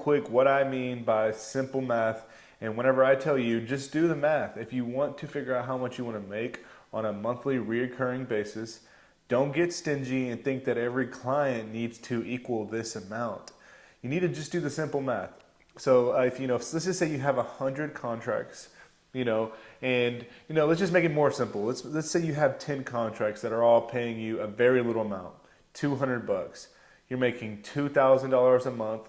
quick what I mean by simple math. And whenever I tell you, just do the math. If you want to figure out how much you want to make on a monthly reoccurring basis, don't get stingy and think that every client needs to equal this amount. You need to just do the simple math. So if let's just say you have 100 contracts, and let's just make it more simple. Let's say you have 10 contracts that are all paying you a very little amount, $200. You're making $2,000 a month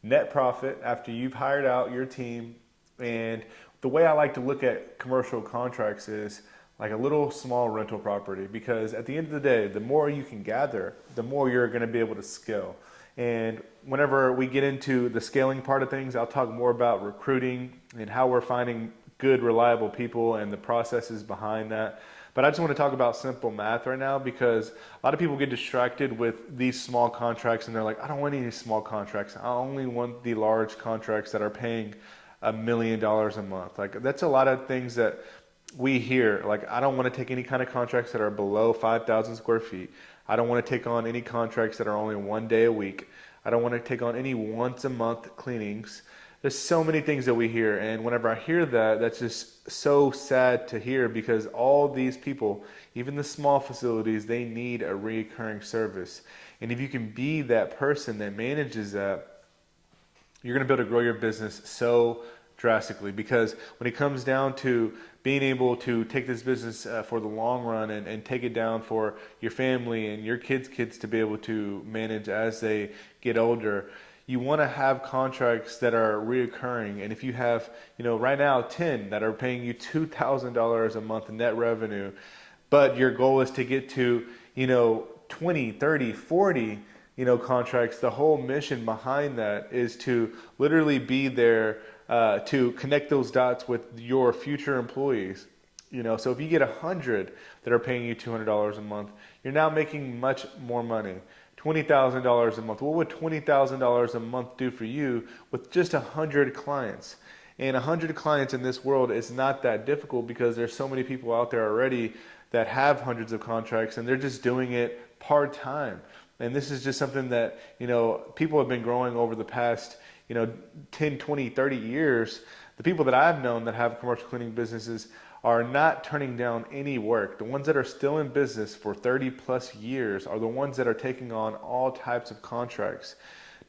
net profit after you've hired out your team. And the way I like to look at commercial contracts is like a little small rental property, because at the end of the day, the more you can gather, the more you're going to be able to scale. And whenever we get into the scaling part of things, I'll talk more about recruiting and how we're finding good, reliable people and the processes behind that. But I just want to talk about simple math right now, because a lot of people get distracted with these small contracts and they're like, I don't want any small contracts. I only want the large contracts that are paying $1 million a month. Like, that's a lot of things that we hear. Like, I don't want to take any kind of contracts that are below 5,000 square feet. I don't want to take on any contracts that are only 1 day a week. I don't want to take on any once a month cleanings. There's so many things that we hear, and whenever I hear that, that's just so sad to hear, because all these people, even the small facilities, they need a recurring service. And if you can be that person that manages that, you're going to be able to grow your business so drastically. Because when it comes down to being able to take this business for the long run and take it down for your family and your kids to be able to manage as they get older, you want to have contracts that are reoccurring. And if you have, right now 10 that are paying you $2,000 a month net revenue, but your goal is to get to, 20, 30, 40, contracts, the whole mission behind that is to literally be there to connect those dots with your future employees. So if you get 100 that are paying you $200 a month, you're now making much more money. $20,000 a month. What would $20,000 a month do for you with just 100 clients? And 100 clients in this world is not that difficult, because there's so many people out there already that have hundreds of contracts and they're just doing it part-time. And this is just something that, people have been growing over the past, 10, 20, 30 years. The people that I've known that have commercial cleaning businesses are not turning down any work. The ones that are still in business for 30 plus years are the ones that are taking on all types of contracts.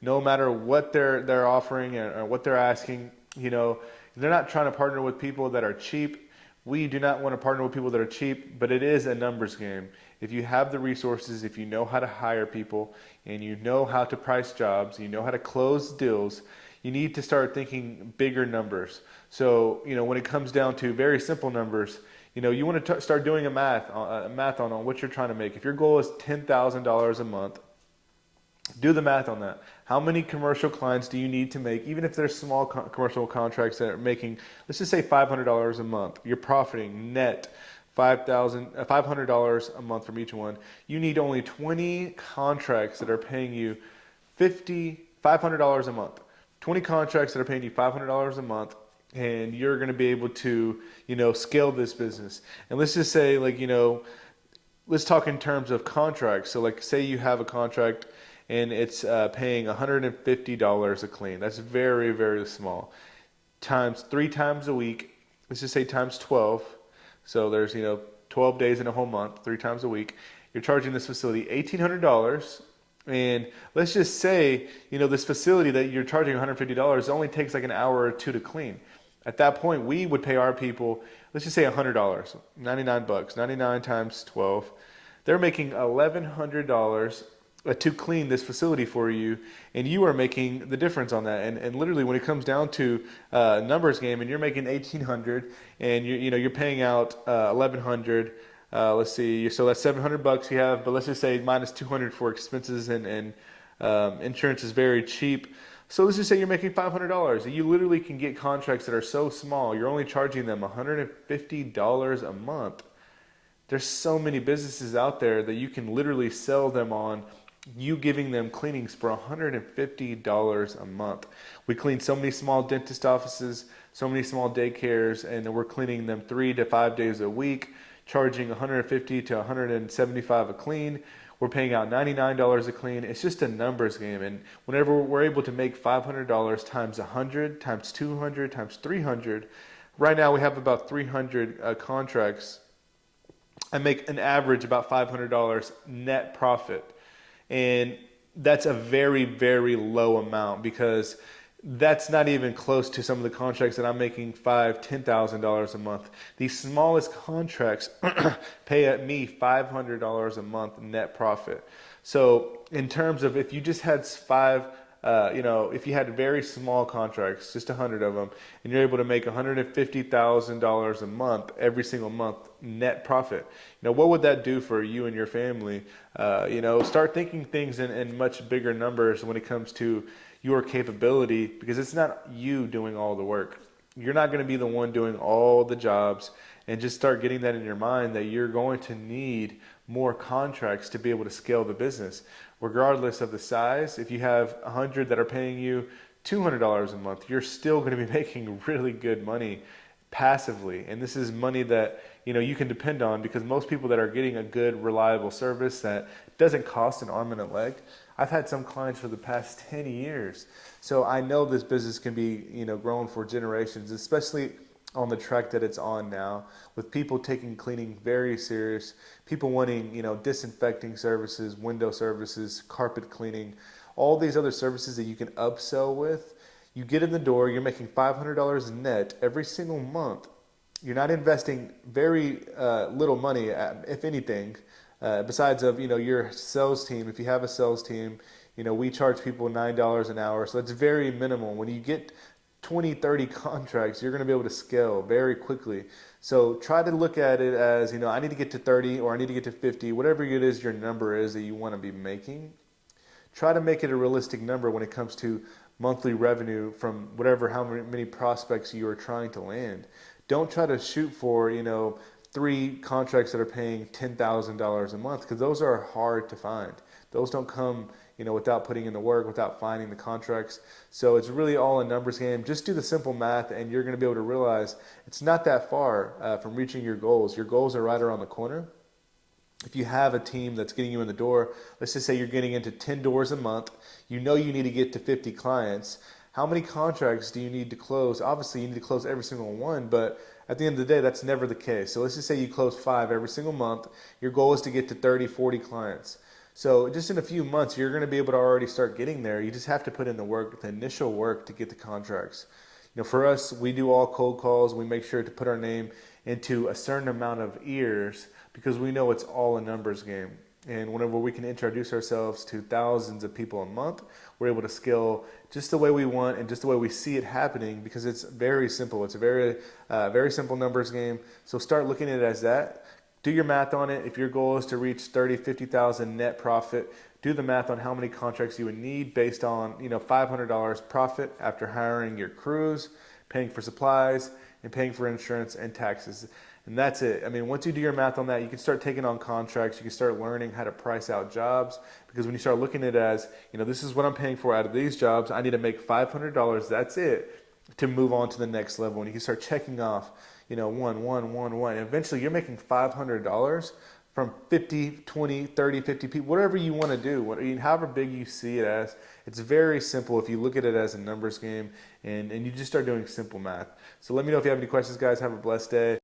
No matter what they're offering or what they're asking, they're not trying to partner with people that are cheap. We do not want to partner with people that are cheap, but it is a numbers game. If you have the resources, if you know how to hire people, and you know how to price jobs, you know how to close deals, you need to start thinking bigger numbers. So, when it comes down to very simple numbers, you want to start doing a math on what you're trying to make. If your goal is $10,000 a month, do the math on that. How many commercial clients do you need to make, even if they're small commercial contracts that are making, let's just say $500 a month, you're profiting net $500 a month from each one. You need only 20 contracts that are paying you $500 a month. 20 contracts that are paying you $500 a month, and you're going to be able to, scale this business. And let's just say, let's talk in terms of contracts. So, say you have a contract and it's paying $150 a clean. That's very, very small. Times 3 times a week. Let's just say times 12. So there's 12 days in a whole month, 3 times a week. You're charging this facility $1,800. And let's just say, this facility that you're charging $150 only takes like an hour or two to clean. At that point, we would pay our people, let's just say $100, 99 bucks, 99 times 12. They're making $1,100 to clean this facility for you, and you are making the difference on that. And literally, when it comes down to numbers game, and you're making $1,800, and you're paying out $1,100. Let's see, so that's $700 you have, but let's just say minus $200 for expenses, and insurance is very cheap. So let's just say you're making $500, and you literally can get contracts that are so small, you're only charging them $150 a month. There's so many businesses out there that you can literally sell them on you giving them cleanings for $150 a month. We clean so many small dentist offices, so many small daycares, and we're cleaning them 3 to 5 days a week, charging $150 to $175 a clean. We're paying out $99 a clean. It's just a numbers game. And whenever we're able to make $500 times 100 times 200 times 300, right now we have about 300 contracts. I make an average about $500 net profit. And that's a very, very low amount, because that's not even close to some of the contracts that I'm making $5,000, $10,000 a month. The smallest contracts pay at me $500 a month net profit. So in terms of, if you just had if you had very small contracts, just 100 of them, and you're able to make $150,000 a month every single month net profit, what would that do for you and your family? Start thinking things in much bigger numbers when it comes to your capability, because it's not you doing all the work. You're not going to be the one doing all the jobs, and just start getting that in your mind that you're going to need more contracts to be able to scale the business, regardless of the size. If you have 100 that are paying you $200 a month, you're still going to be making really good money passively. And this is money that you can depend on, because most people that are getting a good, reliable service that doesn't cost an arm and a leg, I've had some clients for the past 10 years. So I know this business can be, grown for generations, especially on the track that it's on now, with people taking cleaning very serious, people wanting, disinfecting services, window services, carpet cleaning, all these other services that you can upsell with. You get in the door, you're making $500 net every single month. You're not investing very little money, if anything, besides of, your sales team. If you have a sales team, we charge people $9 an hour. So it's very minimal. When you get 20, 30 contracts, you're going to be able to scale very quickly. So try to look at it as, I need to get to 30, or I need to get to 50, whatever it is your number is that you want to be making. Try to make it a realistic number when it comes to monthly revenue from how many prospects you are trying to land. Don't try to shoot for, 3 contracts that are paying $10,000 a month, because those are hard to find. Those don't come, without putting in the work, without finding the contracts. So it's really all a numbers game. Just do the simple math, and you're going to be able to realize it's not that far from reaching your goals. Your goals are right around the corner. If you have a team that's getting you in the door, let's just say you're getting into 10 doors a month, you need to get to 50 clients. How many contracts do you need to close? Obviously, you need to close every single one, but at the end of the day, that's never the case. So let's just say you close 5 every single month. Your goal is to get to 30, 40 clients. So just in a few months, you're going to be able to already start getting there. You just have to put in the work, the initial work, to get the contracts. For us, we do all cold calls. We make sure to put our name into a certain amount of ears, because we know it's all a numbers game. And whenever we can introduce ourselves to thousands of people a month, we're able to scale just the way we want and just the way we see it happening, because it's very simple. It's a very simple numbers game. So start looking at it as that. Do your math on it. If your goal is to reach 30, 50,000 net profit, do the math on how many contracts you would need based on, $500 profit after hiring your crews, paying for supplies, and paying for insurance and taxes. And that's it. Once you do your math on that, you can start taking on contracts. You can start learning how to price out jobs, because when you start looking at it as, this is what I'm paying for out of these jobs, I need to make $500. That's it, to move on to the next level. And you can start checking off, one. And eventually you're making $500 from 50, 20, 30, 50 people, whatever you want to do, however big you see it as. It's very simple if you look at it as a numbers game, and you just start doing simple math. So let me know if you have any questions, guys. Have a blessed day.